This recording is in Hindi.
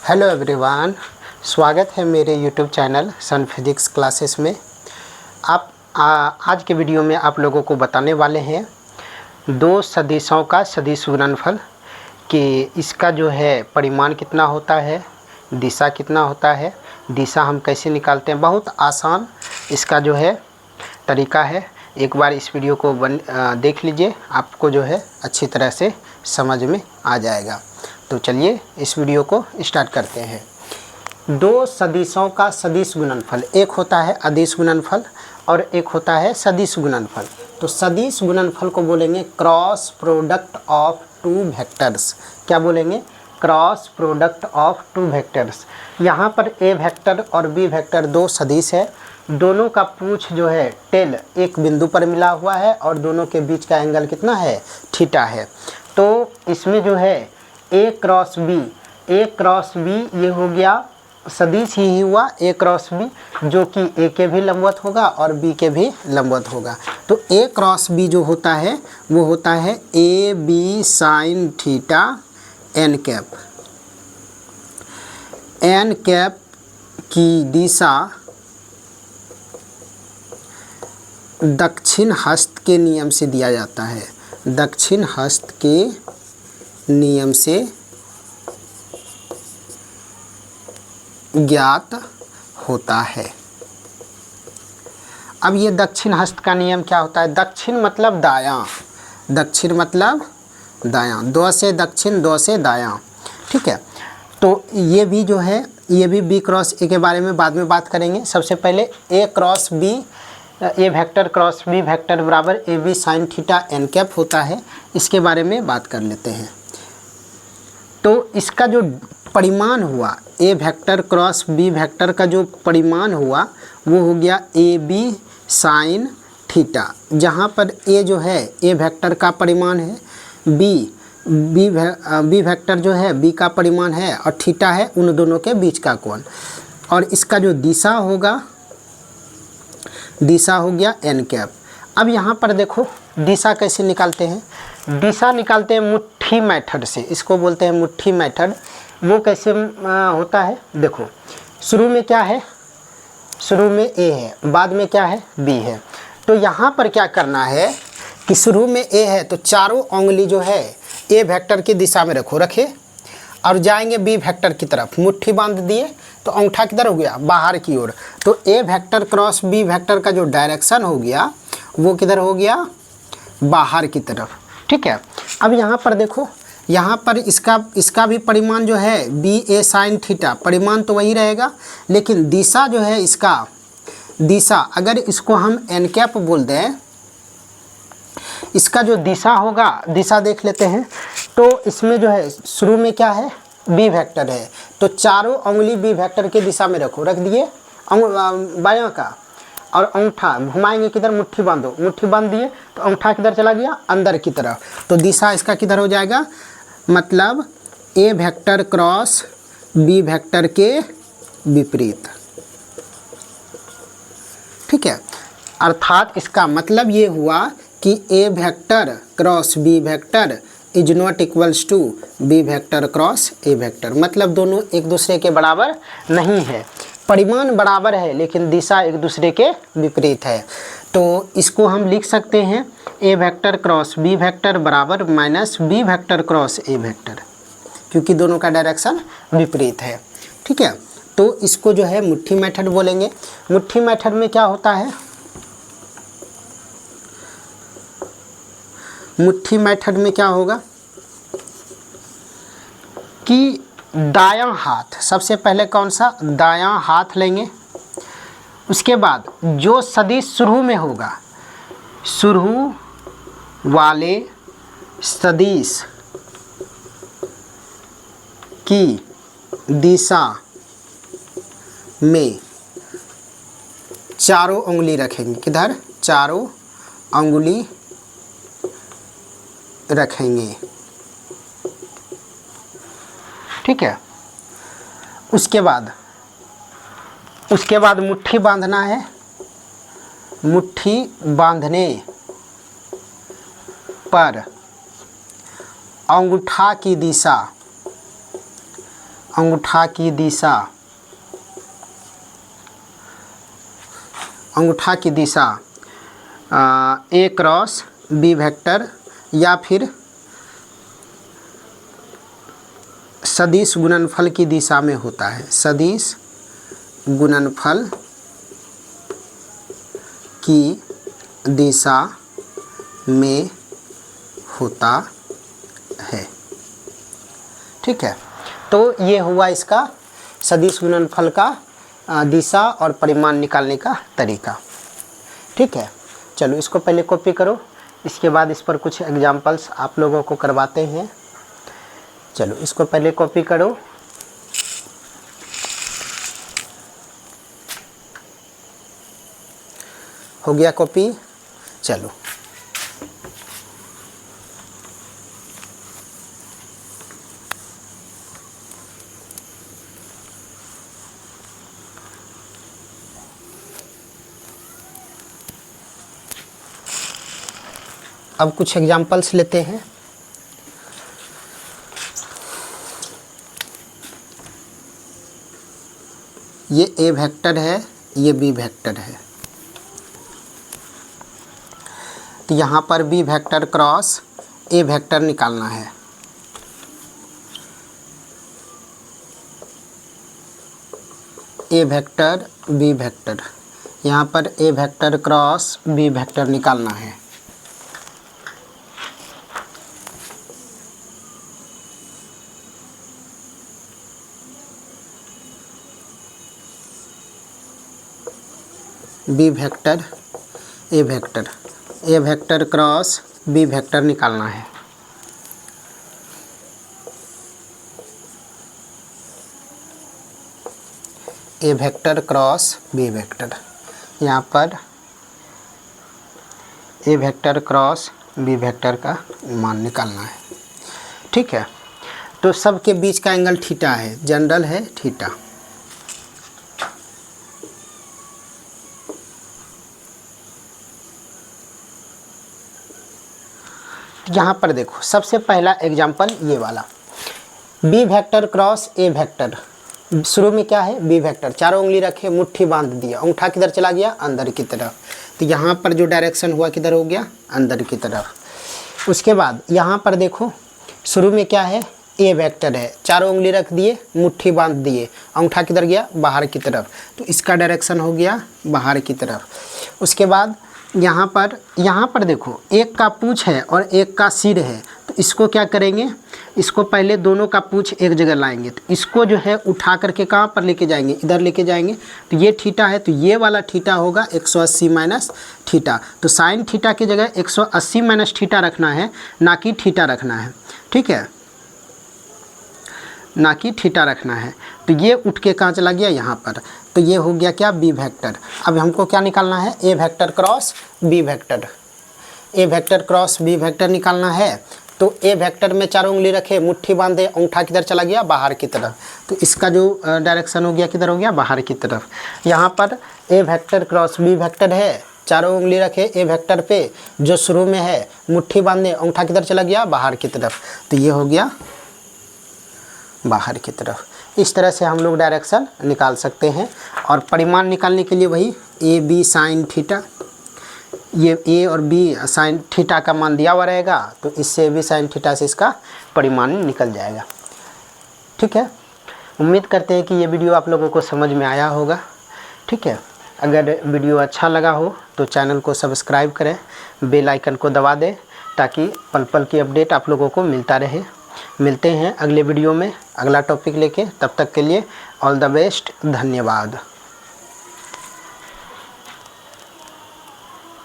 हेलो एवरीवन, स्वागत है मेरे यूट्यूब चैनल सन फिजिक्स क्लासेस में। आज के वीडियो में आप लोगों को बताने वाले हैं दो सदिशों का सदिश गुणनफल कि इसका जो है परिमाण कितना होता है, दिशा कितना होता है, दिशा हम कैसे निकालते हैं। बहुत आसान इसका जो है तरीका है। एक बार इस वीडियो को देख लीजिए, आपको जो है अच्छी तरह से समझ में आ जाएगा। तो चलिए इस वीडियो को स्टार्ट करते हैं। दो सदिशों का सदिश गुणनफल, एक होता है अदिश गुणनफल और एक होता है सदिश गुणनफल। तो सदिश गुणनफल को बोलेंगे cross product of two vectors. क्या बोलेंगे? Cross product of two vectors. यहाँ पर ए वेक्टर और बी वेक्टर दो सदिश है, दोनों का पूंछ जो है टेल एक बिंदु पर मिला हुआ है और दोनों के बीच का एंगल कितना है? थीटा है। तो इसमें जो है ए क्रॉस बी ये हो गया सदिश ही हुआ ए क्रॉस बी, जो कि ए के भी लंबवत होगा और बी के भी लंबवत होगा। तो ए क्रॉस बी जो होता है वो होता है a b sine theta n cap. N cap की दिशा दक्षिण हस्त के नियम से दिया जाता है। दक्षिण हस्त के नियम से ज्ञात होता है। अब ये दक्षिण हस्त का नियम क्या होता है? दक्षिण मतलब दायां, दक्षिण मतलब दायां, दो से दक्षिण दो से दायां। ठीक है। तो ये भी जो है ये भी बी क्रॉस ए के बारे में बाद में बात करेंगे। सबसे पहले a cross b, a vector cross B vector बराबर a b sine theta n cap होता है, इसके बारे में बात कर लेते हैं। तो इसका जो परिमाण हुआ ए वेक्टर क्रॉस बी वेक्टर का जो परिमाण हुआ वो हो गया ए बी साइन थीटा, जहाँ पर ए जो है ए वेक्टर का परिमाण है, बी वेक्टर जो है बी का परिमाण है और थीटा है उन दोनों के बीच का कोण। और इसका जो दिशा होगा, दिशा हो गया एन कैप। अब यहाँ पर देखो दिशा कैसे निकालते हैं। दिशा निकालते हैं मुट्ठी मेथड से, इसको बोलते हैं मुट्ठी मेथड। वो कैसे होता है? देखो शुरू में क्या है? शुरू में ए है, बाद में क्या है? बी है। तो यहाँ पर क्या करना है कि शुरू में ए है तो चारों उंगली जो है ए वेक्टर की दिशा में रखे और जाएंगे बी वेक्टर की तरफ, मुट्ठी बांध दिए तो अंगूठा किधर हो गया? बाहर की ओर। तो ए वेक्टर क्रॉस बी वेक्टर का जो डायरेक्शन हो गया वो किधर हो गया? बाहर की तरफ। ठीक है। अब यहाँ पर देखो, यहाँ पर इसका भी परिमाण जो है बी ए साइन थीटा, परिमाण तो वही रहेगा, लेकिन दिशा जो है इसका दिशा अगर इसको हम एन कैप बोल दें, इसका जो दिशा होगा, दिशा देख लेते हैं। तो इसमें जो है शुरू में क्या है? बी वेक्टर है, तो चारों उंगली बी वेक्टर की दिशा में रख दिए बायां का, और अंगूठा घुमाएंगे किधर? मुट्ठी बांधो, मुट्ठी बांध दिए तो अंगूठा किधर चला गया? अंदर की तरफ। तो दिशा इसका किधर हो जाएगा? मतलब ए वेक्टर क्रॉस बी वेक्टर के विपरीत। ठीक है। अर्थात इसका मतलब ये हुआ कि A vector cross B vector is not equals to B vector cross A vector. मतलब दोनों एक दूसरे के बराबर नहीं है, परिमाण बराबर है लेकिन दिशा एक दूसरे के विपरीत है। तो इसको हम लिख सकते हैं a vector cross B vector बराबर माइनस बी वेक्टर क्रॉस ए वेक्टर, क्योंकि दोनों का डायरेक्शन विपरीत है। ठीक है। तो इसको जो है मुट्ठी मेथड बोलेंगे। मुट्ठी मेथड में क्या होता है? मुट्ठी मेथड में क्या होगा कि दायां हाथ, सबसे पहले कौन सा? दायां हाथ लेंगे। उसके बाद जो सदिश शुरू में होगा, शुरू वाले सदिश की दिशा में चारों उंगली रखेंगे। किधर? चारों उंगली रखेंगे। ठीक है। उसके बाद मुट्ठी बांधना है। मुट्ठी बांधने पर अंगूठा की दिशा अंगूठा की दिशा, अंगूठा की दिशा ए क्रॉस बी वेक्टर या फिर सदिश गुणनफल की दिशा में होता है, सदिश गुणनफल की दिशा में होता है। ठीक है, तो ये हुआ इसका सदिश गुणनफल का दिशा और परिमाण निकालने का तरीका। ठीक है, चलो इसको पहले कॉपी करो, इसके बाद इस पर कुछ एग्जाम्पल्स आप लोगों को करवाते हैं। चलो इसको पहले कॉपी करो। हो गया कॉपी। चलो अब कुछ एग्जाम्पल्स लेते हैं। ये ए वेक्टर है, ये बी वेक्टर है, तो यहाँ पर बी वेक्टर क्रॉस ए वेक्टर निकालना है। ए वेक्टर बी वेक्टर, यहाँ पर a vector cross B vector निकालना है। B vector a vector, a vector cross B vector निकालना है। A vector cross B vector, यहाँ पर a vector cross B vector का मान निकालना है। ठीक है, तो सब के बीच का एंगल थीटा है, जनरल है थीटा। यहाँ पर देखो सबसे पहला एग्जाम्पल ये वाला, बी वेक्टर क्रॉस ए वेक्टर। शुरू में क्या है, बी वेक्टर, चारों उंगली रखे, मुट्ठी बांध दिया, अंगूठा किधर चला गया, अंदर की तरफ। तो यहाँ पर जो डायरेक्शन हुआ किधर हो गया, अंदर की तरफ। उसके बाद यहाँ पर देखो शुरू में क्या है, ए वेक्टर है, चारों उंगली रख दिए, मुट्ठी बांध दिए, अंगूठा किधर गया, बाहर की तरफ, तो इसका डायरेक्शन हो गया बाहर की तरफ। उसके बाद यहाँ पर देखो एक का पूँछ है और एक का सिर है, तो इसको क्या करेंगे, इसको पहले दोनों का पूँछ एक जगह लाएंगे, तो इसको जो है उठा करके कहाँ पर लेके जाएंगे, इधर लेके जाएंगे। तो ये थीटा है, तो ये वाला थीटा होगा 180 माइनस थीटा। तो साइन थीटा की जगह 180 माइनस थीटा रखना है, ना कि थीटा रखना है। ठीक है, ना कि थीटा रखना है। तो ये उठ के कहाँ चला गया, यहाँ पर। तो ये हो गया क्या, बी वेक्टर। अब हमको क्या निकालना है, a vector cross B vector. A vector cross B vector निकालना है। तो ए वेक्टर में चारों उंगली रखे, मुट्ठी बांधे, अंगूठा किधर चला गया, बाहर की तरफ। तो इसका जो डायरेक्शन हो गया किधर हो गया, बाहर की तरफ। यहाँ पर a vector cross B vector है, चारों उंगली रखे ए वेक्टर पे, जो शुरू में है मुट्ठी बांधे, अंगूठा किधर चला गया, बाहर की तरफ। तो ये हो गया बाहर की तरफ। इस तरह से हम लोग डायरेक्शन निकाल सकते हैं। और परिमाण निकालने के लिए वही ए बी साइन थीटा, ये ए और बी साइन थीटा का मान दिया हुआ रहेगा, तो इससे भी साइन थीटा से इसका परिमाण निकल जाएगा। ठीक है, उम्मीद करते हैं कि ये वीडियो आप लोगों को समझ में आया होगा। ठीक है, अगर वीडियो अच्छा लगा हो तो चैनल को सब्सक्राइब करें, बेल आइकन को दबा दें, ताकि पल पल की अपडेट आप लोगों को मिलता रहे। मिलते हैं अगले वीडियो में अगला टॉपिक लेके, तब तक के लिए ऑल द बेस्ट, धन्यवाद।